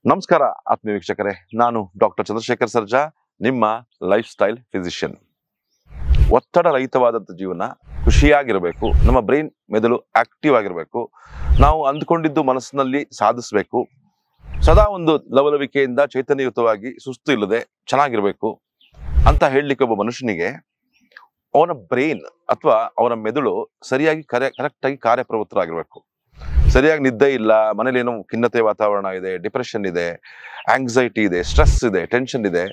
ನಮಸ್ಕಾರ ಆತ್ಮೀಯ ವೀಕ್ಷಕರೇ, ನಾನು ಡಾಕ್ಟರ್ ಚಂದ್ರಶೇಖರ್ ಸರ್ಜಾ, ನಿಮ್ಮ ಲೈಫ್ ಸ್ಟೈಲ್ ಫಿಸಿಷಿಯನ್. ಒತ್ತಡ ರಹಿತವಾದಂಥ ಜೀವನ, ಖುಷಿಯಾಗಿರಬೇಕು, ನಮ್ಮ ಬ್ರೈನ್ ಮೆದುಳು ಆಕ್ಟಿವ್ ಆಗಿರಬೇಕು, ನಾವು ಅಂದ್ಕೊಂಡಿದ್ದು ಮನಸ್ಸಿನಲ್ಲಿ ಸಾಧಿಸಬೇಕು, ಸದಾ ಒಂದು ಲವಲವಿಕೆಯಿಂದ ಚೈತನ್ಯಯುತವಾಗಿ ಸುಸ್ತು ಇಲ್ಲದೆ ಚೆನ್ನಾಗಿರಬೇಕು ಅಂತ ಹೇಳಲಿಕ್ಕೆ ಒಬ್ಬ ಮನುಷ್ಯನಿಗೆ ಅವನ ಬ್ರೈನ್ ಅಥವಾ ಅವನ ಮೆದುಳು ಸರಿಯಾಗಿ ಕರೆಕ್ಟಾಗಿ ಕಾರ್ಯಪ್ರವೃತ್ತರಾಗಿರ್ಬೇಕು. ಸರಿಯಾಗಿ ನಿದ್ದೆ ಇಲ್ಲ, ಮನೇಲಿ ಏನೋ ಖಿನ್ನತೆ ವಾತಾವರಣ ಇದೆ, ಡಿಪ್ರೆಷನ್ ಇದೆ, ಆಂಗ್ಸೈಟಿ ಇದೆ, ಸ್ಟ್ರೆಸ್ ಇದೆ, ಟೆನ್ಷನ್ ಇದೆ.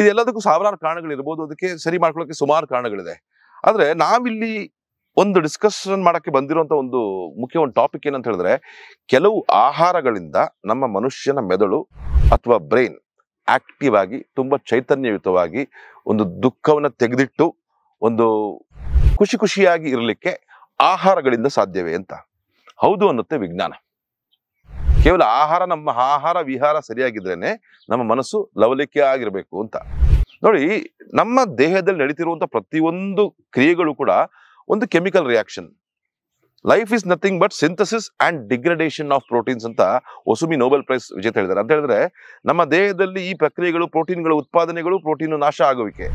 ಇದೆಲ್ಲದಕ್ಕೂ ಸಾವಿರಾರು ಕಾರಣಗಳಿರ್ಬೋದು. ಅದಕ್ಕೆ ಸರಿ ಮಾಡ್ಕೊಳ್ಳೋಕೆ ಸುಮಾರು ಕಾರಣಗಳಿದೆ. ಆದ್ರೆ ನಾವಿಲ್ಲಿ ಒಂದು ಡಿಸ್ಕಷನ್ ಮಾಡಕ್ಕೆ ಬಂದಿರುವಂತ ಒಂದು ಮುಖ್ಯ ಟಾಪಿಕ್ ಏನಂತ ಹೇಳಿದ್ರೆ, ಕೆಲವು ಆಹಾರಗಳಿಂದ ನಮ್ಮ ಮನುಷ್ಯನ ಮೆದುಳು ಅಥವಾ ಬ್ರೈನ್ ಆಕ್ಟಿವ್ ಆಗಿ ತುಂಬಾ ಚೈತನ್ಯಯುತವಾಗಿ ಒಂದು ದುಃಖವನ್ನ ತೆಗೆದಿಟ್ಟು ಒಂದು ಖುಷಿಯಾಗಿ ಇರಲಿಕ್ಕೆ ಆಹಾರಗಳಿಂದ ಸಾಧ್ಯವೇ ಅಂತ. ಹೌದು ಅನ್ನುತ್ತೆ ವಿಜ್ಞಾನ. ಕೇವಲ ನಮ್ಮ ಆಹಾರ ವಿಹಾರ ಸರಿಯಾಗಿದ್ರೇನೆ ನಮ್ಮ ಮನಸ್ಸು ಲವಲಿಕೆ ಆಗಿರ್ಬೇಕು ಅಂತ. ನೋಡಿ, ನಮ್ಮ ದೇಹದಲ್ಲಿ ನಡೀತಿರುವಂತ ಪ್ರತಿಯೊಂದು ಕ್ರಿಯೆಗಳು ಕೂಡ ಒಂದು chemical reaction. Life is nothing but synthesis and degradation of proteins ಅಂತ ಒಸುಮಿ ನೊಬೆಲ್ ಪ್ರೈಸ್ ವಿಜೇತ ಹೇಳಿದ್ದಾರೆ. ಅಂತ ಹೇಳಿದ್ರೆ ನಮ್ಮ ದೇಹದಲ್ಲಿ ಈ ಪ್ರಕ್ರಿಯೆಗಳು, ಪ್ರೋಟೀನ್ಗಳ ಉತ್ಪಾದನೆಗಳು, ಪ್ರೋಟೀನ್ ನಾಶ ಆಗುವಿಕೆ,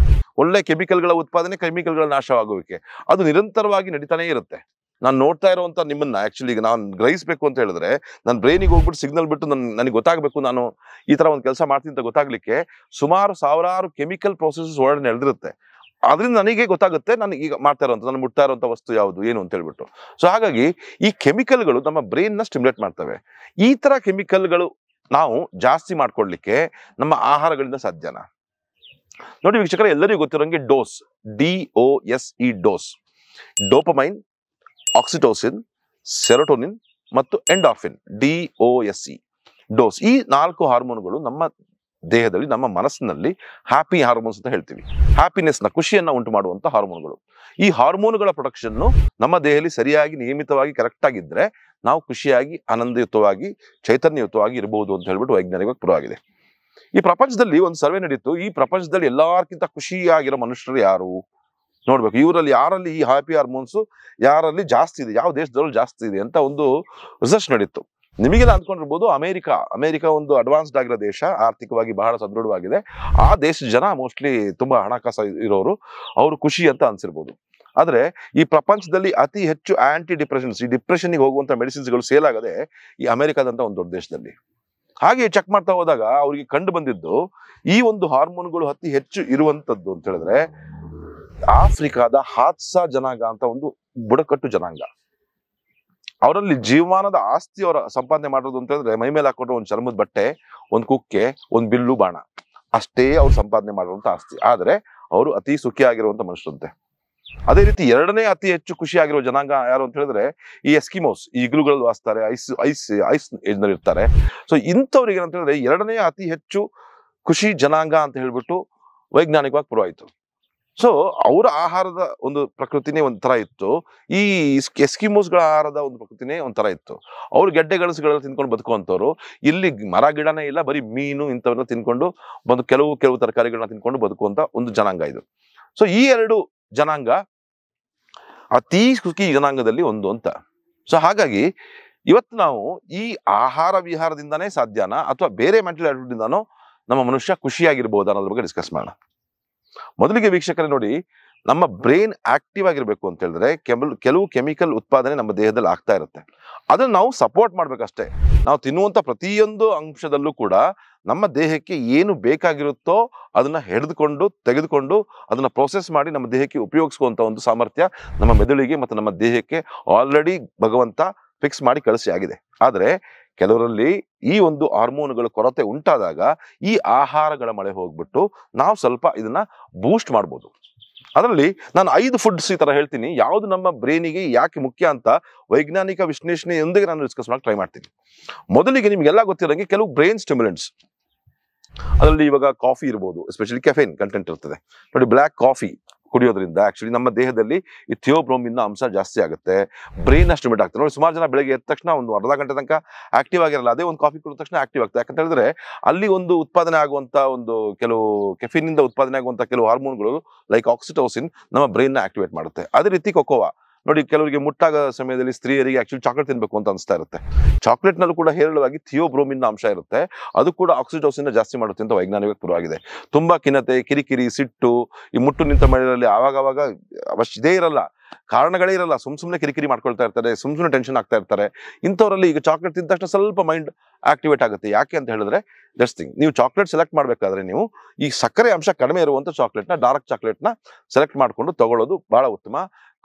ಒಳ್ಳೆ ಕೆಮಿಕಲ್ಗಳ ಉತ್ಪಾದನೆ, ಕೆಮಿಕಲ್ಗಳ ನಾಶವಾಗುವಿಕೆ, ಅದು ನಿರಂತರವಾಗಿ ನಡೀತಾನೆ ಇರುತ್ತೆ. ನಾನು ನೋಡ್ತಾ ಇರುವಂತ ನಿಮ್ಮನ್ನ ಆಕ್ಚುಲಿ ಈಗ ನಾನು ಗ್ರಹಿಸಬೇಕು ಅಂತ ಹೇಳಿದ್ರೆ, ನನ್ನ ಬ್ರೈನಿಗೆ ಹೋಗ್ಬಿಟ್ಟು ಸಿಗ್ನಲ್ ಬಿಟ್ಟು ನನಗೆ ಗೊತ್ತಾಗಬೇಕು, ನಾನು ಈ ತರ ಒಂದು ಕೆಲಸ ಮಾಡ್ತೀನಿ ಅಂತ ಗೊತ್ತಾಗ್ಲಿಕ್ಕೆ ಸುಮಾರು ಸಾವಿರಾರು ಕೆಮಿಕಲ್ ಪ್ರೊಸೆಸಸ್ ಒಳಗಡೆ ನಡೆದಿರುತ್ತೆ. ಅದರಿಂದ ನನಗೆ ಗೊತ್ತಾಗುತ್ತೆ ನಾನು ಈಗ ಮಾಡ್ತಾ ಇರೋಂಥ, ನಾನು ಮುಟ್ತಾ ಇರುವಂತ ವಸ್ತು ಯಾವುದು ಏನು ಅಂತ ಹೇಳ್ಬಿಟ್ಟು. ಸೊ ಹಾಗಾಗಿ ಈ ಕೆಮಿಕಲ್ಗಳು ನಮ್ಮ ಬ್ರೈನ್ ನ ಸ್ಟಿಮ್ಯುಲೇಟ್ ಮಾಡ್ತವೆ. ಈ ತರ ಕೆಮಿಕಲ್ಗಳು ನಾವು ಜಾಸ್ತಿ ಮಾಡ್ಕೊಡ್ಲಿಕ್ಕೆ ನಮ್ಮ ಆಹಾರಗಳಿಂದ ಸಾಧ್ಯನಾ? ನೋಡಿ ವೀಕ್ಷಕರೇ, ಎಲ್ಲರಿಗೂ ಗೊತ್ತಿರೋಂಗೆ dose, DOSE dose, dopamine, oxytocin, serotonin ಮತ್ತು ಎಂಡಾರ್ಫಿನ್, DOSE ಡೋಸ್. ಈ 4 ಹಾರ್ಮೋನ್ಗಳು ನಮ್ಮ ದೇಹದಲ್ಲಿ, ನಮ್ಮ ಮನಸ್ಸಿನಲ್ಲಿ ಹ್ಯಾಪಿ ಹಾರ್ಮೋನ್ಸ್ ಅಂತ ಹೇಳ್ತೀವಿ. ಹ್ಯಾಪಿನೆಸ್ ನ, ಖುಷಿಯನ್ನ ಉಂಟು ಮಾಡುವಂತ ಹಾರ್ಮೋನ್ಗಳು. ಈ ಹಾರ್ಮೋನ್ಗಳ ಪ್ರೊಡಕ್ಷನ್ ನಮ್ಮ ದೇಹದಲ್ಲಿ ಸರಿಯಾಗಿ ನಿಯಮಿತವಾಗಿ ಕರೆಕ್ಟ್ ಆಗಿದ್ರೆ ನಾವು ಖುಷಿಯಾಗಿ, ಆನಂದಯುತವಾಗಿ, ಚೈತನ್ಯಯುತವಾಗಿ ಇರಬಹುದು ಅಂತ ಹೇಳ್ಬಿಟ್ಟು ವೈಜ್ಞಾನಿಕವಾಗಿ ಪ್ರೂವ್ ಆಗಿದೆ. ಈ ಪ್ರಪಂಚದಲ್ಲಿ ಒಂದು ಸರ್ವೆ ನಡೀತು. ಈ ಪ್ರಪಂಚದಲ್ಲಿ ಎಲ್ಲಾರ್ಕಿಂತ ಖುಷಿಯಾಗಿರೋ ಮನುಷ್ಯರು ಯಾರು ನೋಡ್ಬೇಕು. ಇವರಲ್ಲಿ ಯಾರಲ್ಲಿ ಈ ಹ್ಯಾಪಿ ಹಾರ್ಮೋನ್ಸ್ ಯಾರಲ್ಲಿ ಜಾಸ್ತಿ ಇದೆ, ಯಾವ ದೇಶದಲ್ಲೂ ಜಾಸ್ತಿ ಇದೆ ಅಂತ ಒಂದು ರಿಸರ್ಚ್ ನಡೀತು. ನಿಮಗೆಲ್ಲ ಅಂದ್ಕೊಂಡಿರ್ಬೋದು, ಅಮೆರಿಕ ಒಂದು ಅಡ್ವಾನ್ಸ್ಡ್ ಆಗಿರೋ ದೇಶ, ಆರ್ಥಿಕವಾಗಿ ಬಹಳ ಸದೃಢವಾಗಿದೆ. ಆ ದೇಶದ ಜನ ಮೋಸ್ಟ್ಲಿ ತುಂಬಾ ಹಣಕಾಸು ಇರೋರು, ಅವರು ಖುಷಿ ಅಂತ ಅನ್ಸಿರ್ಬೋದು. ಆದ್ರೆ ಈ ಪ್ರಪಂಚದಲ್ಲಿ ಅತಿ ಹೆಚ್ಚು ಆಂಟಿ ಡಿಪ್ರೆಷನ್ಸ್, ಈ ಡಿಪ್ರೆಷನ್ಗೆ ಹೋಗುವಂತ ಮೆಡಿಸಿನ್ಸ್ಗಳು ಸೇಲ್ ಆಗದೆ ಈ ಅಮೆರಿಕಾದಂತ ಒಂದು ದೊಡ್ಡ ದೇಶದಲ್ಲಿ. ಹಾಗೆ ಚೆಕ್ ಮಾಡ್ತಾ ಹೋದಾಗ ಅವ್ರಿಗೆ ಕಂಡು ಬಂದಿದ್ದು, ಈ ಒಂದು ಹಾರ್ಮೋನ್ಗಳು ಅತಿ ಹೆಚ್ಚು ಇರುವಂತದ್ದು ಅಂತ ಹೇಳಿದ್ರೆ ಆಫ್ರಿಕಾದ ಹಾತ್ಸಾ ಜನಾಂಗ ಅಂತ ಒಂದು ಬುಡಕಟ್ಟು ಜನಾಂಗ. ಅವರಲ್ಲಿ ಜೀವಮಾನದ ಆಸ್ತಿ ಅವರ ಸಂಪಾದನೆ ಮಾಡೋದು ಅಂತ ಹೇಳಿದ್ರೆ ಮೈ ಮೇಲೆ ಹಾಕೊಂಡ್ರೆ ಒಂದು ಚರ್ಮದ ಬಟ್ಟೆ, ಒಂದು ಕುಕ್ಕೆ, ಒಂದು ಬಿಲ್ಲು ಬಾಣ, ಅಷ್ಟೇ ಅವ್ರು ಸಂಪಾದನೆ ಮಾಡುವಂತ ಆಸ್ತಿ. ಆದ್ರೆ ಅವರು ಅತಿ ಸುಖಿಯಾಗಿರುವಂತ ಮನುಷ್ಯರಂತೆ. ಅದೇ ರೀತಿ ಎರಡನೇ ಅತಿ ಹೆಚ್ಚು ಖುಷಿಯಾಗಿರೋ ಜನಾಂಗ ಯಾರು ಅಂತ ಹೇಳಿದ್ರೆ ಈ ಎಸ್ಕಿಮೋಸ್, ಈ ಇಗ್ಲುಗಳಲ್ಲಿ ವಾಸಿಸ್ತಾರೆ, ಐಸ್ ನಲ್ಲಿ ಇರ್ತಾರೆ. ಸೊ ಇಂಥವ್ರಿಗೆ ಏನಂತ ಹೇಳಿದ್ರೆ ಎರಡನೇ ಅತಿ ಹೆಚ್ಚು ಖುಷಿ ಜನಾಂಗ ಅಂತ ಹೇಳ್ಬಿಟ್ಟು ವೈಜ್ಞಾನಿಕವಾಗಿ ಪ್ರೂವ್ ಆಯ್ತು. ಸೊ ಅವರ ಆಹಾರದ ಒಂದು ಪ್ರಕೃತಿನೇ ಒಂಥರ ಇತ್ತು, ಈ ಎಸ್ಕಿಮೋಸ್ಗಳ ಆಹಾರದ ಒಂದು ಪ್ರಕೃತಿನೇ ಒಂಥರ ಇತ್ತು. ಅವ್ರು ಗೆಡ್ಡೆ ಗೆಣಸುಗಳೆಲ್ಲ ತಿನ್ಕೊಂಡು ಬದುಕುವಂಥವ್ರು. ಇಲ್ಲಿ ಮರ ಗಿಡನೇ ಇಲ್ಲ, ಬರೀ ಮೀನು ಇಂಥವನ್ನ ತಿನ್ಕೊಂಡು ಬಂದು ಕೆಲವು ತರಕಾರಿಗಳನ್ನ ತಿನ್ಕೊಂಡು ಬದುಕುವಂತ ಒಂದು ಜನಾಂಗ ಇದು. ಸೊ ಈ ಎರಡು ಜನಾಂಗ ಅತಿ ಸುಖಿ ಜನಾಂಗದಲ್ಲಿ ಒಂದು ಅಂತ. ಸೊ ಹಾಗಾಗಿ ಇವತ್ತು ನಾವು ಈ ಆಹಾರ ವಿಹಾರದಿಂದಾನೇ ಸಾಧ್ಯನಾ ಅಥವಾ ಬೇರೆ ಮೆಂಟಲ್ ಆಟಿಟ್ಯೂಡ್ದಿಂದಾನೋ ನಮ್ಮ ಮನುಷ್ಯ ಖುಷಿಯಾಗಿರ್ಬೋದು ಅನ್ನೋದ್ರ ಬಗ್ಗೆ ಡಿಸ್ಕಸ್ ಮಾಡೋಣ. ಮೊದಲಿಗೆ ವೀಕ್ಷಕರೇ ನೋಡಿ, ನಮ್ಮ ಬ್ರೈನ್ ಆಕ್ಟಿವ್ ಆಗಿರ್ಬೇಕು ಅಂತ ಹೇಳಿದ್ರೆ ಕೆಲವು ಕೆಮಿಕಲ್ ಉತ್ಪಾದನೆ ನಮ್ಮ ದೇಹದಲ್ಲಿ ಆಗ್ತಾ ಇರುತ್ತೆ. ಅದನ್ನ ನಾವು ಸಪೋರ್ಟ್ ಮಾಡ್ಬೇಕಷ್ಟೇ. ನಾವು ತಿನ್ನುವಂತ ಪ್ರತಿಯೊಂದು ಅಂಶದಲ್ಲೂ ಕೂಡ ನಮ್ಮ ದೇಹಕ್ಕೆ ಏನು ಬೇಕಾಗಿರುತ್ತೋ ಅದನ್ನ ತೆಗೆದುಕೊಂಡು ಅದನ್ನ ಪ್ರೊಸೆಸ್ ಮಾಡಿ ನಮ್ಮ ದೇಹಕ್ಕೆ ಉಪಯೋಗಿಸುವಂತ ಒಂದು ಸಾಮರ್ಥ್ಯ ನಮ್ಮ ಮೆದುಳಿಗೆ ಮತ್ತು ನಮ್ಮ ದೇಹಕ್ಕೆ ಆಲ್ರೆಡಿ ಭಗವಂತ ಫಿಕ್ಸ್ ಮಾಡಿ ಕಳಿಸಿ ಆಗಿದೆ. ಆದ್ರೆ ಕೆಲವರಲ್ಲಿ ಈ ಒಂದು ಹಾರ್ಮೋನ್ಗಳ ಕೊರತೆ ಉಂಟಾದಾಗ ಈ ಆಹಾರಗಳ ಮಳೆ ಹೋಗ್ಬಿಟ್ಟು ನಾವು ಸ್ವಲ್ಪ ಇದನ್ನ ಬೂಸ್ಟ್ ಮಾಡ್ಬೋದು. ಅದರಲ್ಲಿ ನಾನು 5 ಫುಡ್ಸ್ ಈ ತರ ಹೇಳ್ತೀನಿ, ಯಾವುದು ನಮ್ಮ ಬ್ರೈನಿಗೆ ಯಾಕೆ ಮುಖ್ಯ ಅಂತ ವೈಜ್ಞಾನಿಕ ವಿಶ್ಲೇಷಣೆಯೊಂದಿಗೆ ನಾನು ಡಿಸ್ಕಸ್ ಮಾಡಕ್ಕೆ ಟ್ರೈ ಮಾಡ್ತೀನಿ. ಮೊದಲಿಗೆ ನಿಮ್ಗೆಲ್ಲ ಗೊತ್ತಿರೋಂಗೆ ಕೆಲವು ಬ್ರೈನ್ ಸ್ಟಿಮ್ಯುಲೆಂಟ್ಸ್. ಅದರಲ್ಲಿ ಇವಾಗ ಕಾಫಿ ಇರ್ಬೋದು, ಎಸ್ಪೆಷಲಿ ಕೆಫೇನ್ ಕಂಟೆಂಟ್ ಇರ್ತದೆ ನೋಡಿ. ಬ್ಲ್ಯಾಕ್ ಕಾಫಿ ಕುಡಿಯೋದ್ರಿಂದ ಆಕ್ಚುಲಿ ನಮ್ಮ ದೇಹದಲ್ಲಿ ಈ ಥಿಯೋಬ್ರೋಮಿನ್ ಅಂಶ ಜಾಸ್ತಿ ಆಗುತ್ತೆ, ಬ್ರೈನ್ ಸ್ಟಿಮ್ಯುಲೇಟ್ ಆಗ್ತದೆ. ನೋಡಿ, ಸುಮಾರು ಜನ ಬೆಳಗ್ಗೆ ಎದ್ದ ತಕ್ಷಣ ಒಂದು ಅರ್ಧ ಗಂಟೆ ತನಕ ಆಕ್ಟಿವ್ ಆಗಿರಲ್ಲ, ಅದೇ ಒಂದು ಕಾಫಿ ಕುಡಿದ ತಕ್ಷಣ ಆಕ್ಟಿವ್ ಆಗ್ತದೆ. ಯಾಕಂತ ಹೇಳಿದ್ರೆ ಅಲ್ಲಿ ಒಂದು ಉತ್ಪಾದನೆ ಆಗುವಂತ ಒಂದು ಕೆಲವು ಕೆಫಿನ್ ಇಂದ ಉತ್ಪಾದನೆ ಆಗುವಂತ ಕೆಲವು ಹಾರ್ಮೋನ್ಗಳು ಲೈಕ್ ಆಕ್ಸಿಟೋಸಿನ್ ನಮ್ಮ ಬ್ರೈನ್ ನ ಆಕ್ಟಿವೇಟ್ ಮಾಡುತ್ತೆ. ಅದೇ ರೀತಿ ಕೊಕೋವಾ ನೋಡಿ ಕೆಲವರಿಗೆ ಮುಟ್ಟಾಗ ಸಮಯದಲ್ಲಿ ಸ್ತ್ರೀಯರಿಗೆ ಆಕ್ಚುಲಿ ಚಾಕ್ಲೇಟ್ ತಿನ್ಬೇಕು ಅಂತ ಅನಿಸ್ತಾ ಇರುತ್ತೆ. ಚಾಕ್ಲೇಟ್ ನಲ್ಲೂ ಕೂಡ ಹೇರಳವಾಗಿ ಥಿಯೋಬ್ರೋಮಿನ್ ಅಂಶ ಇರುತ್ತೆ, ಅದು ಕೂಡ ಆಕ್ಸಿಟೋಸಿನ್ ಜಾಸ್ತಿ ಮಾಡುತ್ತೆ ಅಂತ ವೈಜ್ಞಾನಿಕ ಪರವಾಗಿದೆ. ತುಂಬಾ ಖಿನ್ನತೆ, ಕಿರಿಕಿರಿ, ಸಿಟ್ಟು, ಈ ಮುಟ್ಟು ನಿಂತ ಮಳೆಯಲ್ಲಿ ಆವಾಗ ಅವಶ್ಯ ಇದೇ ಇರಲ್ಲ, ಕಾರಣಗಳೇ ಇರಲ್ಲ, ಸುಮ್ನೆ ಕಿರಿಕಿರಿ ಮಾಡ್ಕೊಳ್ತಾ ಇರ್ತಾರೆ, ಸುಮ್ನೆ ಟೆನ್ಷನ್ ಆಗ್ತಾ ಇರ್ತಾರೆ. ಇಂಥವರಲ್ಲಿ ಈಗ ಚಾಕ್ಲೇಟ್ ತಿಂದ ತಕ್ಷಣ ಸ್ವಲ್ಪ ಮೈಂಡ್ ಆಕ್ಟಿವೇಟ್ ಆಗುತ್ತೆ. ಯಾಕೆ ಅಂತ ಹೇಳಿದ್ರೆ ಜಸ್ಟ್ ಥಿಂಗ್, ನೀವು ಚಾಕ್ಲೇಟ್ ಸೆಲೆಕ್ಟ್ ಮಾಡ್ಬೇಕಾದ್ರೆ ನೀವು ಈ ಸಕ್ಕರೆ ಅಂಶ ಕಡಿಮೆ ಇರುವಂತ ಚಾಕ್ಲೇಟ್ನ, ಡಾರ್ಕ್ ಚಾಕ್ಲೇಟ್ನ ಸೆಲೆಕ್ಟ್ ಮಾಡ್ಕೊಂಡು ತಗೊಳ್ಳೋದು ಬಹಳ ಉತ್ತಮ.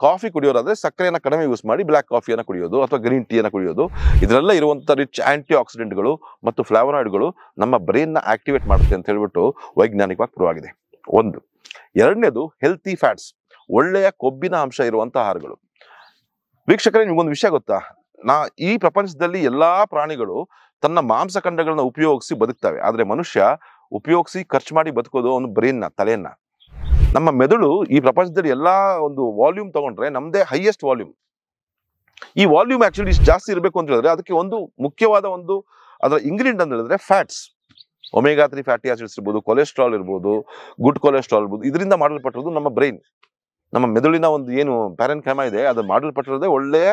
ಕಾಫಿ ಕುಡಿಯೋರಾದ್ರೆ ಸಕ್ಕರೆಯನ್ನು ಕಡಿಮೆ ಯೂಸ್ ಮಾಡಿ ಬ್ಲ್ಯಾಕ್ ಕಾಫಿಯನ್ನು ಕುಡಿಯೋದು ಅಥವಾ ಗ್ರೀನ್ ಟೀಯನ್ನು ಕುಡಿಯೋದು. ಇದರೆಲ್ಲ ಇರುವಂತ ರಿಚ್ ಆಂಟಿ ಆಕ್ಸಿಡೆಂಟ್ಗಳು ಮತ್ತು ಫ್ಲಾವನಾಯ್ಡ್ಗಳು ನಮ್ಮ ಬ್ರೈನ್ನ ಆಕ್ಟಿವೇಟ್ ಮಾಡುತ್ತೆ ಅಂತ ಹೇಳ್ಬಿಟ್ಟು ವೈಜ್ಞಾನಿಕವಾಗಿ ಪರವಾಗಿದೆ. ಒಂದು. ಎರಡನೇದು ಹೆಲ್ತಿ ಫ್ಯಾಟ್ಸ್, ಒಳ್ಳೆಯ ಕೊಬ್ಬಿನ ಅಂಶ ಇರುವಂತಹ ಆಹಾರಗಳು. ವೀಕ್ಷಕರೇ, ನಿಮ್ಗೊಂದು ವಿಷಯ ಗೊತ್ತಾ? ಈ ಪ್ರಪಂಚದಲ್ಲಿ ಎಲ್ಲಾ ಪ್ರಾಣಿಗಳು ತನ್ನ ಮಾಂಸಖಂಡಗಳನ್ನ ಉಪಯೋಗಿಸಿ ಬದುಕ್ತವೆ, ಆದ್ರೆ ಮನುಷ್ಯ ಉಪಯೋಗಿಸಿ ಖರ್ಚು ಮಾಡಿ ಬದುಕೋದು ಅವನು ಬ್ರೈನ್ನ, ತಲೆಯನ್ನ. ನಮ್ಮ ಮೆದುಳು ಈ ಪ್ರಪಂಚದಲ್ಲಿ ಎಲ್ಲಾ ಒಂದು ವಾಲ್ಯೂಮ್ ತಗೊಂಡ್ರೆ ನಮ್ದೇ ಹೈಯೆಸ್ಟ್ ವಾಲ್ಯೂಮ್. ಈ ವಾಲ್ಯೂಮ್ ಆಕ್ಚುಲಿ ಇಷ್ಟು ಜಾಸ್ತಿ ಇರಬೇಕು ಅಂತ ಹೇಳಿದ್ರೆ ಅದಕ್ಕೆ ಒಂದು ಮುಖ್ಯವಾದ ಒಂದು ಅದರ ಇಂಗ್ರೀಡಿಯಂಟ್ ಅಂತ ಹೇಳಿದ್ರೆ ಫ್ಯಾಟ್ಸ್. ಒಮೆಗಾ 3 ಫ್ಯಾಟಿ ಆಸಿಡ್ಸ್ ಇರ್ಬೋದು, ಕೊಲೆಸ್ಟ್ರಾಲ್ ಇರ್ಬೋದು, ಗುಡ್ ಕೊಲೆಸ್ಟ್ರಾಲ್ ಇರ್ಬೋದು. ಇದರಿಂದ ಮಾಡಲ್ಪಟ್ಟಿರೋದು ನಮ್ಮ ಬ್ರೈನ್, ನಮ್ಮ ಮೆದುಳಿನ ಒಂದು ಏನು ಪ್ಯಾರೆನ್ಕೈಮಾ ಇದೆ, ಅದು ಮಾಡಲ್ಪಟ್ಟಿರೋದೇ ಒಳ್ಳೆಯ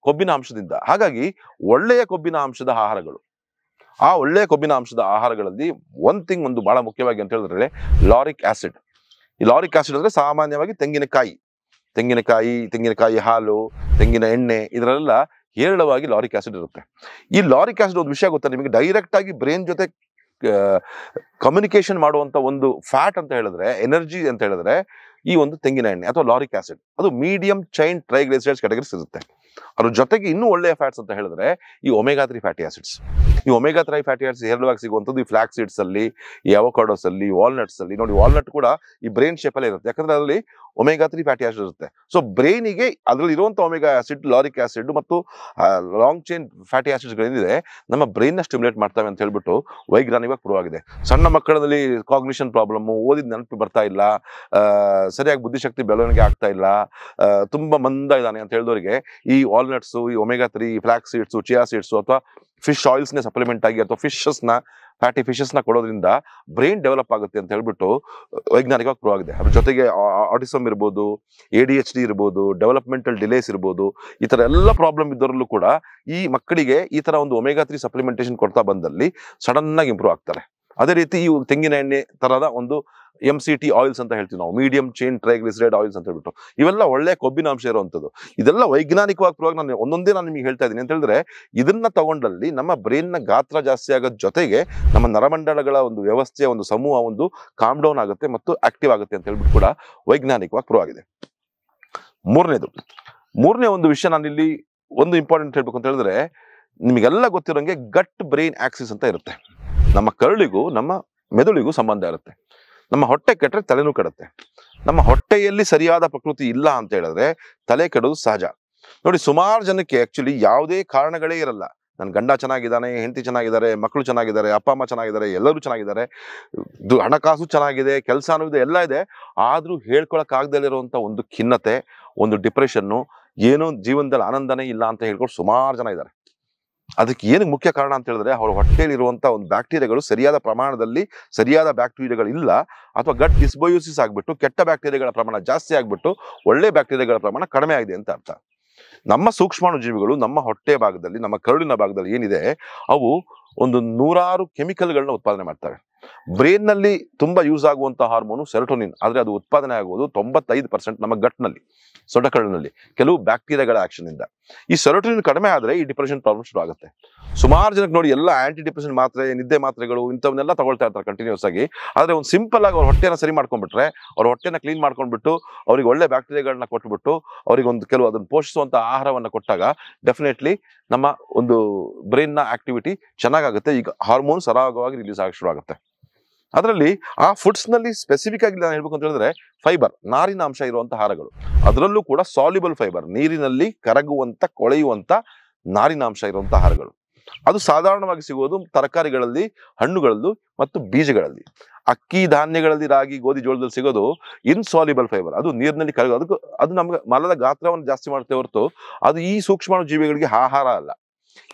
ಕೊಬ್ಬಿನ ಅಂಶದಿಂದ. ಹಾಗಾಗಿ ಒಳ್ಳೆಯ ಕೊಬ್ಬಿನ ಅಂಶದ ಆಹಾರಗಳು, ಆ ಒಳ್ಳೆಯ ಕೊಬ್ಬಿನ ಅಂಶದ ಆಹಾರಗಳಲ್ಲಿ ಒಂದು ಬಹಳ ಮುಖ್ಯವಾಗಿ ಅಂತ ಹೇಳಿದ್ರೆ ಲಾರಿಕ್ ಆಸಿಡ್. ಈ ಲಾರಿಕ್ ಆಸಿಡ್ ಅಂದ್ರೆ ಸಾಮಾನ್ಯವಾಗಿ ತೆಂಗಿನಕಾಯಿ ಹಾಲು, ತೆಂಗಿನ ಎಣ್ಣೆ, ಇದರಲ್ಲೆಲ್ಲ ಹೇರಳವಾಗಿ ಲಾರಿಕ್ ಆಸಿಡ್ ಇರುತ್ತೆ. ಈ ಲಾರಿಕ್ ಆಸಿಡ್ ಒಂದು ವಿಷಯ ಗೊತ್ತಾ ನಿಮಗೆ? ಡೈರೆಕ್ಟ್ ಆಗಿ ಬ್ರೈನ್ ಜೊತೆ ಕಮ್ಯುನಿಕೇಶನ್ ಮಾಡುವಂತ ಒಂದು ಫ್ಯಾಟ್ ಅಂತ ಹೇಳಿದ್ರೆ, ಎನರ್ಜಿ ಅಂತ ಹೇಳಿದ್ರೆ ಈ ಒಂದು ತೆಂಗಿನ ಎಣ್ಣೆ ಅಥವಾ ಲಾರಿಕ್ ಆಸಿಡ್. ಅದು ಮೀಡಿಯಂ ಚೈನ್ ಟ್ರೈಗ್ಲಿಸರೈಡ್ಸ್ ಕ್ಯಾಟಗರೀಸ್ ಇರುತ್ತೆ. ಅದ್ರ ಜೊತೆಗೆ ಇನ್ನೂ ಒಳ್ಳೆಯ ಫ್ಯಾಟ್ಸ್ ಅಂತ ಹೇಳಿದ್ರೆ ಈ ಒಮೆಗಾ 3 ಫ್ಯಾಟಿ ಆಸಿಡ್ಸ್. ಈ ಒಮೆಗಾ 3 ಫ್ಯಾಟಿ ಆಸಿಡ್ಸ್ ಹೇರಳವಾಗಿ ಸಿಗುವಂಥದ್ದು ಈ ಫ್ಲಾಕ್ ಸೀಡ್ಸ್ ಅಲ್ಲಿ, ಈ ಅವಕಾಡೋಸ್ ಅಲ್ಲಿ, ವಾಲ್ನಟ್ಸ್ ಅಲ್ಲಿ. ನೋಡಿ, ವಾಲ್ನಟ್ ಕೂಡ ಈ ಬ್ರೈನ್ ಶೇಪ್ ಅಲ್ಲೇ ಇರುತ್ತೆ, ಯಾಕಂದ್ರೆ ಅದರಲ್ಲಿ ಒಮೆಗಾ 3 ಫ್ಯಾಟಿ ಆಸಿಡ್ ಇರುತ್ತೆ. ಸೊ ಬ್ರೈನಿಗೆ ಅದರಲ್ಲಿ ಇರುವಂತ ಒಮೆಗಾ ಆಸಿಡ್, ಲಾರಿಕ್ ಆಸಿಡ್ ಮತ್ತು ಲಾಂಗ್ ಚೈನ್ ಫ್ಯಾಟಿ ಆಸಿಡ್ಸ್ ಗಳೇನಿದೆ ನಮ್ಮ ಬ್ರೈನ್ ನ ಸ್ಟಿಮ್ಯುಲೇಟ್ ಮಾಡ್ತವೆ ಅಂತ ಹೇಳ್ಬಿಟ್ಟು ವೈಜ್ಞಾನಿಕವಾಗಿ ಪೂರ್ವವಾಗಿದೆ. ಸಣ್ಣ ಮಕ್ಕಳಲ್ಲಿ ಕಾಗ್ನಿಷನ್ ಪ್ರಾಬ್ಲಮ್, ಓದಿದ ನೆನಪು ಬರ್ತಾ ಇಲ್ಲ, ಸರಿಯಾಗಿ ಬುದ್ಧಿಶಕ್ತಿ ಬೆಳವಣಿಗೆ ಆಗ್ತಾ ಇಲ್ಲ, ತುಂಬಾ ಮಂದ ಇದ್ದಾನೆ ಅಂತ ಹೇಳಿದವರಿಗೆ ಈ ವಾಲ್ನಟ್ಸ್, ಈ ಒಮೆಗಾ 3 ಫ್ಲಾಕ್ ಸೀಡ್ಸ್, ಚಿಯಾ ಸೀಡ್ಸ್ ಅಥವಾ ಫಿಶ್ ಆಯಿಲ್ಸ್ ನ ಸಪ್ಲಿಮೆಂಟ್ ಆಗಿ ಅಥವಾ ಫ್ಯಾಟಿ ಫಿಶಸ್ ನ ಕೊಡೋದ್ರಿಂದ ಬ್ರೈನ್ ಡೆವಲಪ್ ಆಗುತ್ತೆ ಅಂತ ಹೇಳ್ಬಿಟ್ಟು ವೈಜ್ಞಾನಿಕವಾಗಿ ಪೂರ್ವವಾಗಿದೆ. ಅದ್ರ ಜೊತೆಗೆ ಆಟಿಸಮ್ ಇರ್ಬೋದು, ADHD ಇರ್ಬೋದು, ಡೆವಲಪ್ಮೆಂಟಲ್ ಡಿಲೇಸ್ ಇರ್ಬೋದು, ಈ ತರ ಎಲ್ಲ ಪ್ರಾಬ್ಲಮ್ ಇದ್ದವರಲ್ಲೂ ಕೂಡ ಈ ಮಕ್ಕಳಿಗೆ ಈ ತರ ಒಂದು ಒಮೆಗಾ 3 ಸಪ್ಲಿಮೆಂಟೇಶನ್ ಕೊಡ್ತಾ ಬಂದಲ್ಲಿ ಸಡನ್ ಆಗಿ ಇಂಪ್ರೂವ್ ಆಗ್ತಾರೆ. ಅದೇ ರೀತಿ ಈ ತೆಂಗಿನ ಎಣ್ಣೆ ತರದ ಒಂದು MCT ಆಯಿಲ್ಸ್ ಅಂತ ಹೇಳ್ತೀವಿ ನಾವು, ಮೀಡಿಯಂ ಚೈನ್ ಟ್ರೈಗ್ಲಿಸರೈಡ್ ಆಯಿಲ್ಸ್ ಅಂತ ಹೇಳ್ಬಿಟ್ಟು, ಇವೆಲ್ಲ ಒಳ್ಳೆ ಕೊಬ್ಬಿನ ಅಂಶ ಇರುವಂತದ್ದು. ಇದೆಲ್ಲ ವೈಜ್ಞಾನಿಕವಾಗಿ ಪರವಾಗಿ ನಾನು ಒಂದೊಂದೇ ನಿಮಗೆ ಹೇಳ್ತಾ ಇದ್ದೀನಿ ಅಂತ ಹೇಳಿದ್ರೆ, ಇದನ್ನ ತಗೊಂಡಲ್ಲಿ ನಮ್ಮ ಬ್ರೈನ್ ನ ಗಾತ್ರ ಜಾಸ್ತಿ ಆಗೋದ್ ಜೊತೆಗೆ ನಮ್ಮ ನರಮಂಡಲಗಳ ಒಂದು ವ್ಯವಸ್ಥೆಯ ಒಂದು ಸಮೂಹ ಒಂದು ಕಾಮ್ ಡೌನ್ ಆಗುತ್ತೆ ಮತ್ತು ಆಕ್ಟಿವ್ ಆಗುತ್ತೆ ಅಂತ ಹೇಳ್ಬಿಟ್ಟು ಕೂಡ ವೈಜ್ಞಾನಿಕವಾಗಿ ಪರವಾಗಿದೆ. ಮೂರನೇ ಒಂದು ವಿಷಯ ನಾನು ಇಲ್ಲಿ ಒಂದು ಇಂಪಾರ್ಟೆಂಟ್ ಹೇಳ್ಬೇಕು ಅಂತ ಹೇಳಿದ್ರೆ, ನಿಮಗೆಲ್ಲ ಗೊತ್ತಿರೋಂಗೆ ಗಟ್ ಬ್ರೈನ್ ಆಕ್ಸಿಸ್ ಅಂತ ಇರುತ್ತೆ. ನಮ್ಮ ಕರುಳಿಗೂ ನಮ್ಮ ಮೆದುಳಿಗೂ ಸಂಬಂಧ ಇರುತ್ತೆ. ನಮ್ಮ ಹೊಟ್ಟೆ ಕೆಟ್ಟರೆ ತಲೆನೂ ಕೆಡುತ್ತೆ. ನಮ್ಮ ಹೊಟ್ಟೆಯಲ್ಲಿ ಸರಿಯಾದ ಪ್ರಕೃತಿ ಇಲ್ಲ ಅಂತ ಹೇಳಿದ್ರೆ ತಲೆ ಕೆಡೋದು ಸಹಜ. ನೋಡಿ, ಸುಮಾರು ಜನಕ್ಕೆ ಆಕ್ಚುಲಿ ಯಾವುದೇ ಕಾರಣಗಳೇ ಇರಲ್ಲ. ನನ್ನ ಗಂಡ ಚೆನ್ನಾಗಿದ್ದಾನೆ, ಹೆಂಡತಿ ಚೆನ್ನಾಗಿದ್ದಾರೆ, ಮಕ್ಕಳು ಚೆನ್ನಾಗಿದ್ದಾರೆ, ಅಪ್ಪ ಅಮ್ಮ ಚೆನ್ನಾಗಿದ್ದಾರೆ, ಎಲ್ಲರೂ ಚೆನ್ನಾಗಿದ್ದಾರೆ, ಹಣಕಾಸು ಚೆನ್ನಾಗಿದೆ, ಕೆಲಸನೂ ಇದೆ, ಎಲ್ಲ ಇದೆ. ಆದ್ರೂ ಹೇಳ್ಕೊಳಕ್ ಆಗದಲ್ಲಿರುವಂತ ಒಂದು ಖಿನ್ನತೆ, ಒಂದು ಡಿಪ್ರೆಷನ್ನು, ಏನೋ ಜೀವನದಲ್ಲಿ ಆನಂದನೇ ಇಲ್ಲ ಅಂತ ಹೇಳ್ಕೊಂಡು ಸುಮಾರು ಜನ ಇದ್ದಾರೆ. ಅದಕ್ಕೆ ಏನು ಮುಖ್ಯ ಕಾರಣ ಅಂತ ಹೇಳಿದ್ರೆ ಅವ್ರ ಹೊಟ್ಟೆಯಲ್ಲಿ ಇರುವಂತಹ ಒಂದು ಬ್ಯಾಕ್ಟೀರಿಯಾಗಳು ಸರಿಯಾದ ಪ್ರಮಾಣದಲ್ಲಿ ಸರಿಯಾದ ಬ್ಯಾಕ್ಟೀರಿಯಾಗಳು ಇಲ್ಲ, ಅಥವಾ ಗಟ್ ಡಿಸ್ಬಯೋಸಿಸ್ ಆಗ್ಬಿಟ್ಟು ಕೆಟ್ಟ ಬ್ಯಾಕ್ಟೀರಿಯಾಗಳ ಪ್ರಮಾಣ ಜಾಸ್ತಿ ಆಗ್ಬಿಟ್ಟು ಒಳ್ಳೆ ಬ್ಯಾಕ್ಟೀರಿಯಾಗಳ ಪ್ರಮಾಣ ಕಡಿಮೆ ಆಗಿದೆ ಅಂತ ಅರ್ಥ. ನಮ್ಮ ಸೂಕ್ಷ್ಮಾಣು ಜೀವಿಗಳು ನಮ್ಮ ಹೊಟ್ಟೆ ಭಾಗದಲ್ಲಿ, ನಮ್ಮ ಕರುಳಿನ ಭಾಗದಲ್ಲಿ ಏನಿದೆ, ಅವು ಒಂದು 100 ಕೆಮಿಕಲ್ಗಳನ್ನ ಉತ್ಪಾದನೆ ಮಾಡ್ತವೆ. ಬ್ರೈನ್ ನಲ್ಲಿ ತುಂಬಾ ಯೂಸ್ ಆಗುವಂತಹ ಹಾರ್ಮೋನು ಸೆರೋಟೋನಿನ್, ಆದ್ರೆ ಅದು ಉತ್ಪಾದನೆ ಆಗುವುದು 95% ನಮ್ಮ ಗಟ್ ನಲ್ಲಿ, ಸೊಂಟಕರಳಿನಲ್ಲಿ ಕೆಲವು ಬ್ಯಾಕ್ಟೀರಿಯಾಗಳ ಆಕ್ಷನ್ ಇಂದ. ಈ ಸೆರೋಟೋನಿನ್ ಕಡಿಮೆ ಆದ್ರೆ ಈ ಡಿಪ್ರೆಷನ್ ಪ್ರಾಬ್ಲಮ್ ಶುರು ಆಗುತ್ತೆ. ಸುಮಾರು ಜನಕ್ಕೆ ನೋಡಿ, ಎಲ್ಲ ಆಂಟಿ ಡಿಪ್ರೆಷನ್ ಮಾತ್ರೆ, ನಿದ್ದೆ ಮಾತ್ರೆಗಳು ಇಂಥವನ್ನೆಲ್ಲ ತಗೊಳ್ತಾ ಇರ್ತಾರೆ ಕಂಟಿನ್ಯೂಸ್ ಆಗಿ. ಆದ್ರೆ ಒಂದು ಸಿಂಪಲ್ ಆಗಿ ಅವ್ರ ಹೊಟ್ಟೆನ ಸರಿ ಮಾಡ್ಕೊಂಡ್ಬಿಟ್ರೆ, ಅವ್ರ ಹೊಟ್ಟೆನ ಕ್ಲೀನ್ ಮಾಡ್ಕೊಂಡ್ಬಿಟ್ಟು ಅವ್ರಿಗೆ ಒಳ್ಳೆ ಬ್ಯಾಕ್ಟೀರಿಯಾಗಳನ್ನ ಕೊಟ್ಬಿಟ್ಟು ಅವ್ರಿಗೆ ಒಂದು ಕೆಲವು ಅದನ್ನು ಪೋಷಿಸುವಂತ ಆಹಾರವನ್ನ ಕೊಟ್ಟಾಗ ಡೆಫಿನೆಟ್ಲಿ ನಮ್ಮ ಒಂದು ಬ್ರೈನ್ ನ ಆಕ್ಟಿವಿಟಿ ಚೆನ್ನಾಗುತ್ತೆ. ಈಗ ಹಾರ್ಮೋನ್ ಸರಾಗವಾಗಿ ರಿಲೀಸ್ ಆಗಿ ಶುರು ಆಗುತ್ತೆ. ಅದರಲ್ಲಿ ಆ ಫುಡ್ಸ್ ನಲ್ಲಿ ಸ್ಪೆಸಿಫಿಕ್ ಆಗಿ ನಾನು ಹೇಳ್ಬೇಕು ಅಂತ ಹೇಳಿದ್ರೆ ಫೈಬರ್, ನಾರಿನ ಅಂಶ ಇರುವಂತ ಆಹಾರಗಳು, ಅದರಲ್ಲೂ ಕೂಡ ಸಾಲ್ಯುಬಲ್ ಫೈಬರ್, ನೀರಿನಲ್ಲಿ ಕರಗುವಂತ ಕೊಳೆಯುವಂತ ನಾರಿನ ಅಂಶ ಇರುವಂತ ಆಹಾರಗಳು. ಅದು ಸಾಧಾರಣವಾಗಿ ಸಿಗುವುದು ತರಕಾರಿಗಳಲ್ಲಿ, ಹಣ್ಣುಗಳಲ್ಲೂ ಮತ್ತು ಬೀಜಗಳಲ್ಲಿ. ಅಕ್ಕಿ ಧಾನ್ಯಗಳಲ್ಲಿ, ರಾಗಿ, ಗೋಧಿ, ಜೋಳದಲ್ಲಿ ಸಿಗೋದು ಇನ್ಸಾಲ್ಯುಬಲ್ ಫೈಬರ್, ಅದು ನೀರಿನಲ್ಲಿ ಕರಗೋದು. ಅದು ನಮ್ಗೆ ಮಲದ ಗಾತ್ರವನ್ನು ಜಾಸ್ತಿ ಮಾಡುತ್ತೆ ಹೊರತು ಅದು ಈ ಸೂಕ್ಷ್ಮಾಣು ಜೀವಿಗಳಿಗೆ ಆಹಾರ ಅಲ್ಲ.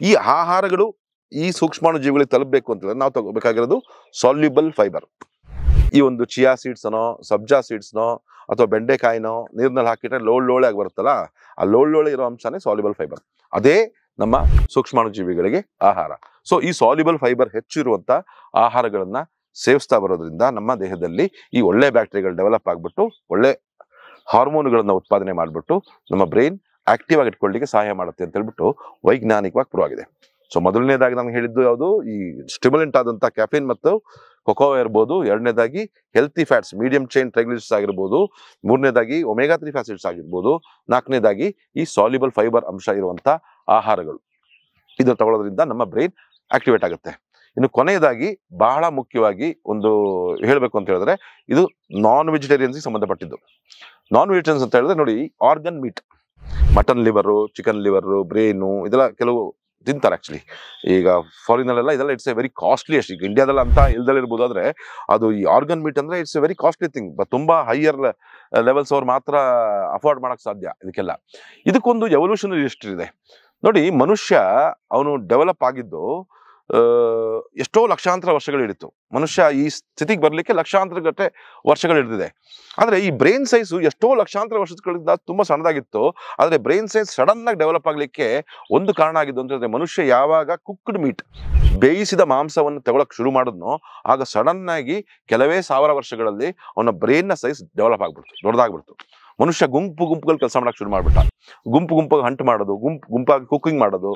ಈ ಆಹಾರಗಳು ಈ ಸೂಕ್ಷ್ಮಾಣು ಜೀವಿಗಳಿಗೆ ತಲುಪಬೇಕು ಅಂತಂದ್ರೆ ನಾವು ತಗೋಬೇಕಾಗಿರೋದು ಸಾಲ್ಯುಬಲ್ ಫೈಬರ್. ಈ ಒಂದು ಚಿಯಾ ಸೀಡ್ಸ್ನೋ ಸಬ್ಜಾ ಸೀಡ್ಸ್ನೋ ಅಥವಾ ಬೆಂಡೆಕಾಯಿನೋ ನೀರಿನಲ್ಲಿ ಹಾಕಿಟ್ರೆ ಲೋಳೆ ಆಗಿ ಬರುತ್ತಲ್ಲ, ಆ ಲೋಳೆ ಇರೋ ಅಂಶನೇ ಸಾಲ್ಯುಬಲ್ ಫೈಬರ್. ಅದೇ ನಮ್ಮ ಸೂಕ್ಷ್ಮಾಣುಜೀವಿಗಳಿಗೆ ಆಹಾರ. ಸೊ ಈ ಸಾಲ್ಯುಬಲ್ ಫೈಬರ್ ಹೆಚ್ಚಿರುವಂತ ಆಹಾರಗಳನ್ನ ಸೇವಿಸ್ತಾ ಬರೋದ್ರಿಂದ ನಮ್ಮ ದೇಹದಲ್ಲಿ ಈ ಒಳ್ಳೆ ಬ್ಯಾಕ್ಟೀರಿಯಾಗಳು ಡೆವಲಪ್ ಆಗ್ಬಿಟ್ಟು ಒಳ್ಳೆ ಹಾರ್ಮೋನ್ಗಳನ್ನ ಉತ್ಪಾದನೆ ಮಾಡಿಬಿಟ್ಟು ನಮ್ಮ ಬ್ರೈನ್ ಆಕ್ಟಿವ್ ಆಗಿ ಇಟ್ಕೊಳ್ಳಿಕ್ಕೆ ಸಹಾಯ ಮಾಡುತ್ತೆ ಅಂತ ಹೇಳ್ಬಿಟ್ಟು ವೈಜ್ಞಾನಿಕವಾಗಿ ಪ್ರೂವ್ ಆಗಿದೆ. ಸೊ ಮೊದಲನೇದಾಗಿ ನಾನು ಹೇಳಿದ್ದು ಯಾವುದು, ಈ ಸ್ಟಿಮ್ಯುಲೆಂಟ್ ಆದಂತ ಕ್ಯಾಫಿನ್ ಮತ್ತು ಕೊಕೋವಾ ಇರ್ಬೋದು. ಎರಡನೇದಾಗಿ healthy fats, medium chain triglycerides ಆಗಿರ್ಬೋದು. ಮೂರನೇದಾಗಿ ಒಮೆಗಾ 3 ಫ್ಯಾಸಿಡ್ಸ್ ಆಗಿರ್ಬೋದು. ನಾಲ್ಕನೇದಾಗಿ ಈ ಸಾಲ್ಯುಬಲ್ ಫೈಬರ್ ಅಂಶ ಇರುವಂತ ಆಹಾರಗಳು. ಇದು ತಗೊಳ್ಳೋದ್ರಿಂದ ನಮ್ಮ ಬ್ರೈನ್ ಆಕ್ಟಿವೇಟ್ ಆಗುತ್ತೆ. ಇನ್ನು ಕೊನೆಯದಾಗಿ ಬಹಳ ಮುಖ್ಯವಾಗಿ ಒಂದು ಹೇಳಬೇಕು ಅಂತ ಹೇಳಿದ್ರೆ, ಇದು ನಾನ್ ವೆಜಿಟೇರಿಯನ್ಸ್ಗೆ ಸಂಬಂಧಪಟ್ಟಿದ್ದು. ನಾನ್ ವೆಜಿಟೇರಿಯನ್ಸ್ ಅಂತ ಹೇಳಿದ್ರೆ ನೋಡಿ, organ meet, mutton liver, chicken liver, brain ಇದೆಲ್ಲ ಕೆಲವು ತಿಂತಾರೆ ಆಕ್ಚುಲಿ. ಈಗ ಫಾರಿನಲ್ಲೆಲ್ಲ ಇದೆಲ್ಲ ಇಟ್ಸ್ ಎ ವೆರಿ ಕಾಸ್ಟ್ಲಿ. ಅಷ್ಟು ಈಗ ಇಂಡಿಯಾದಲ್ಲಿ ಅಂತ ಇಲ್ದಲ್ಲಿರ್ಬೋದು, ಆದ್ರೆ ಅದು ಈ ಆರ್ಗನ್ ಮೀಟ್ ಅಂದ್ರೆ it's A very costly thing. ತುಂಬಾ ಹೈಯರ್ ಲೆವೆಲ್ಸ್ ಅವ್ರು ಮಾತ್ರ ಅಫೋರ್ಡ್ ಮಾಡಕ್ ಸಾಧ್ಯ ಇದಕ್ಕೆಲ್ಲ. ಇದಕ್ಕೊಂದು ಎವಲ್ಯೂಷನರಿ ಹಿಸ್ಟರಿ ಇದೆ ನೋಡಿ. ಮನುಷ್ಯ ಅವನು ಡೆವಲಪ್ ಆಗಿದ್ದು ಎಷ್ಟೋ ಲಕ್ಷಾಂತರ ವರ್ಷಗಳು ಹಿಡಿತು. ಮನುಷ್ಯ ಈ ಸ್ಥಿತಿಗೆ ಬರ್ಲಿಕ್ಕೆ ಲಕ್ಷಾಂತರ ಗಟ್ಟೆ ವರ್ಷಗಳು ಹಿಡಿದಿದೆ. ಆದ್ರೆ ಈ ಬ್ರೈನ್ ಸೈಜ್ ಎಷ್ಟೋ ಲಕ್ಷಾಂತರ ವರ್ಷಗಳಿಂದ ತುಂಬಾ ಸಣ್ಣದಾಗಿತ್ತು. ಆದ್ರೆ ಬ್ರೈನ್ ಸೈಜ್ ಸಡನ್ ಆಗಿ ಡೆವಲಪ್ ಆಗ್ಲಿಕ್ಕೆ ಒಂದು ಕಾರಣ ಆಗಿದ್ದು ಅಂತ ಹೇಳಿದ್ರೆ, ಮನುಷ್ಯ ಯಾವಾಗ ಕುಕ್ಡ್ ಮೀಟ್, ಬೇಯಿಸಿದ ಮಾಂಸವನ್ನು ತಗೊಳಕ್ ಶುರು ಮಾಡಿದ್ನೋ ಆಗ ಸಡನ್ ಆಗಿ ಕೆಲವೇ ಸಾವಿರ ವರ್ಷಗಳಲ್ಲಿ ಅವನ ಬ್ರೈನ್ ನ ಸೈಜ್ ಡೆವಲಪ್ ಆಗ್ಬಿಡ್ತು, ದೊಡ್ಡದಾಗ್ಬಿಡ್ತು. ಮನುಷ್ಯ ಗುಂಪುಗಳು ಕೆಲಸ ಮಾಡಕ್ ಶುರು ಮಾಡ್ಬಿಟ್ಟ. ಗುಂಪಾಗಿ ಹಂಟ್ ಮಾಡೋದು, ಗುಂಪಾಗಿ ಕುಕಿಂಗ್ ಮಾಡೋದು,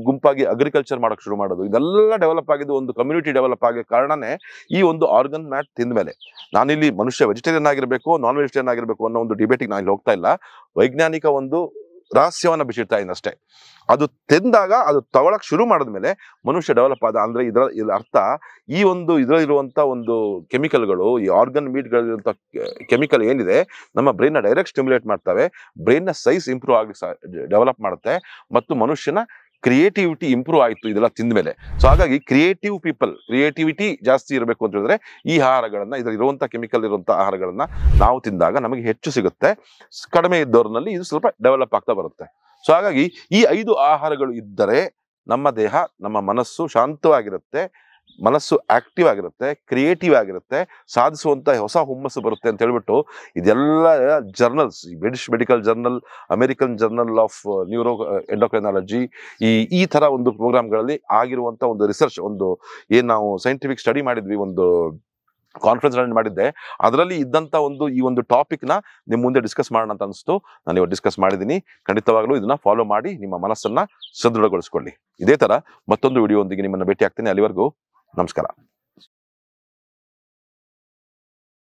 ಗುಂಪಾಗಿ ಅಗ್ರಿಕಲ್ಚರ್ ಮಾಡಕ್ ಶುರು ಮಾಡೋದು. ಇದೆಲ್ಲ ಡೆವಲಪ್ ಆಗಿದ್ದು ಒಂದು ಕಮ್ಯುನಿಟಿ ಡೆವಲಪ್ ಆಗೋ ಕಾರಣನೇ ಈ ಒಂದು ಆರ್ಗನ್ ಮ್ಯಾಟ್ ತಿಂದ ಮೇಲೆ. ನಾನಿಲ್ಲಿ ಮನುಷ್ಯ ವೆಜಿಟೇರಿಯನ್ ಆಗಿರ್ಬೇಕು ನಾನ್ ವೆಜಿಟೇರಿಯನ್ ಆಗಿರ್ಬೇಕು ಅನ್ನೋ ಒಂದು ಡಿಬೇಟಿಗೆ ನಾನು ಇಲ್ಲಿ ಹೋಗ್ತಾ ಇಲ್ಲ. ವೈಜ್ಞಾನಿಕ ಒಂದು ರಹಸ್ಯವನ್ನ ಬಿಚ್ಚಿಡ್ತಾ ಇದ್ದೀನಿ ಅಷ್ಟೇ. ಅದು ತಿಂದಾಗ ಅದು ತಗೊಳಕ್ ಶುರು ಮಾಡಿದ್ಮೇಲೆ ಮನುಷ್ಯ ಡೆವಲಪ್ ಆದ. ಅಂದ್ರೆ ಇದರ ಅರ್ಥ ಈ ಒಂದು ಇದರಲ್ಲಿರುವಂತ ಒಂದು ಕೆಮಿಕಲ್ಗಳು, ಈ ಆರ್ಗನ್ ಮೀಟ್ಗಳಿರುವಂತ ಕೆಮಿಕಲ್ ಏನಿದೆ ನಮ್ಮ ಬ್ರೈನ್ ನ ಡೈರೆಕ್ಟ್ ಸ್ಟಿಮ್ಯುಲೇಟ್ ಮಾಡ್ತವೆ. ಬ್ರೈನ್ ನ ಸೈಜ್ ಇಂಪ್ರೂವ್ ಆಗಿ ಡೆವಲಪ್ ಮಾಡುತ್ತೆ ಮತ್ತು ಮನುಷ್ಯನ ಕ್ರಿಯೇಟಿವಿಟಿ ಇಂಪ್ರೂವ್ ಆಯ್ತು ಇದೆಲ್ಲ ತಿಂದ ಮೇಲೆ. ಸೊ ಹಾಗಾಗಿ ಕ್ರಿಯೇಟಿವಿಟಿ ಜಾಸ್ತಿ ಇರಬೇಕು ಅಂತ ಹೇಳಿದ್ರೆ ಈ ಆಹಾರಗಳನ್ನ, ಇದರಲ್ಲಿರುವಂತ ಕೆಮಿಕಲ್ ಇರುವಂತ ಆಹಾರಗಳನ್ನ ನಾವು ತಿಂದಾಗ ನಮಗೆ ಹೆಚ್ಚು ಸಿಗುತ್ತೆ. ಕಡಿಮೆ ಇದ್ದವ್ರಲ್ಲಿ ಇದು ಸ್ವಲ್ಪ ಡೆವಲಪ್ ಆಗ್ತಾ ಬರುತ್ತೆ. ಸೊ ಹಾಗಾಗಿ ಈ 5 ಆಹಾರಗಳು ಇದ್ದರೆ ನಮ್ಮ ದೇಹ, ನಮ್ಮ ಮನಸ್ಸು ಶಾಂತವಾಗಿರುತ್ತೆ, ಮನಸ್ಸು ಆಕ್ಟಿವ್ ಆಗಿರುತ್ತೆ, ಕ್ರಿಯೇಟಿವ್ ಆಗಿರುತ್ತೆ, ಸಾಧಿಸುವಂತ ಹೊಸ ಹುಮ್ಮಸ್ಸು ಬರುತ್ತೆ ಅಂತ ಹೇಳ್ಬಿಟ್ಟು ಇದೆಲ್ಲ journals, British medical journal, American journal of neuro endocrinology, ಈ ತರ ಒಂದು ಪ್ರೋಗ್ರಾಮ್ಗಳಲ್ಲಿ ಆಗಿರುವಂತ ಒಂದು ರಿಸರ್ಚ್, ಒಂದು ಏನ್ ನಾವು ಸೈಂಟಿಫಿಕ್ ಸ್ಟಡಿ ಮಾಡಿದ್ವಿ, ಒಂದು ಕಾನ್ಫರೆನ್ಸ್ ಅಟೆಂಡ್ ಮಾಡಿದ್ದೆ, ಅದರಲ್ಲಿ ಇದ್ದಂತ ಈ ಒಂದು ಟಾಪಿಕ್ ನ ನಿಮ್ ಮುಂದೆ ಡಿಸ್ಕಸ್ ಮಾಡೋಣ ಅಂತ ಅನಿಸ್ತು. ನಾನು ಇವತ್ತು ಡಿಸ್ಕಸ್ ಮಾಡಿದ್ದೀನಿ. ಖಂಡಿತವಾಗ್ಲೂ ಇದನ್ನ ಫಾಲೋ ಮಾಡಿ ನಿಮ್ಮ ಮನಸ್ಸನ್ನ ಸದೃಢಗೊಳಿಸ್ಕೊಳ್ಳಿ. ಇದೇ ತರ ಮತ್ತೊಂದು ವಿಡಿಯೋ ಒಂದಿಗೆ ನಿಮ್ಮನ್ನ ಭೇಟಿ ಆಗ್ತೀನಿ. ಅಲ್ಲಿವರೆಗೂ ನಮಸ್ಕಾರ.